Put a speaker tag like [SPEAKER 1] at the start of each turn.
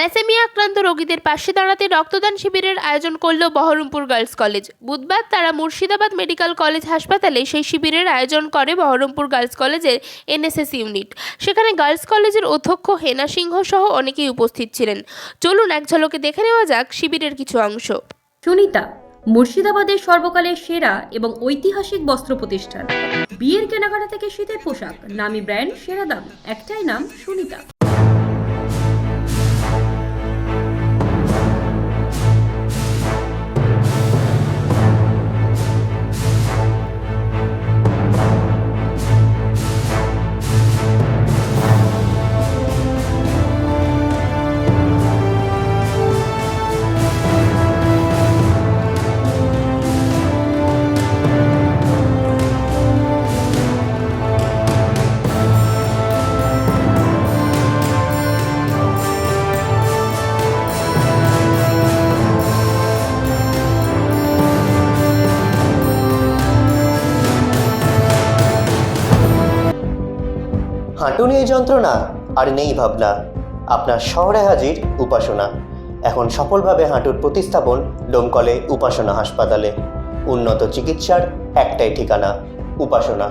[SPEAKER 1] Thalassaemia আক্রান্ত রোগীদের পাশে দাঁড়াতে রক্তদান শিবিরের আয়োজন করল বহরমপুর গার্লস কলেজ। বুধবার তারা মুর্শিদাবাদ মেডিকেল কলেজ হাসপাতালে সেই শিবিরের আয়োজন করে বহরমপুর গার্লস কলেজের এনএসএস ইউনিট। সেখানে গার্লস কলেজের অধ্যক্ষ হেনা সিংহ সহ অনেকেই উপস্থিত ছিলেন। চলুন এক ঝলকে দেখে নেওয়া যাক শিবিরের কিছু অংশ।
[SPEAKER 2] সুনিতা মুর্শিদাবাদের সর্বকালের সেরা এবং ঐতিহাসিক বস্ত্র প্রতিষ্ঠান। বিয়ের কেনাকাটা থেকে শীতের পোশাক, নামি ব্র্যান্ড, সেরা দাম, একটাই নাম সুনিতা।
[SPEAKER 3] হাঁটু নিয়ে যন্ত্রণা আর নেই ভাবনা, আপনার শহরে হাজির উপাসনা। এখন সফলভাবে হাঁটুর প্রতিস্থাপন ডোমকলে উপাসনা হাসপাতালে। উন্নত চিকিৎসার একটাই ঠিকানা, উপাসনা।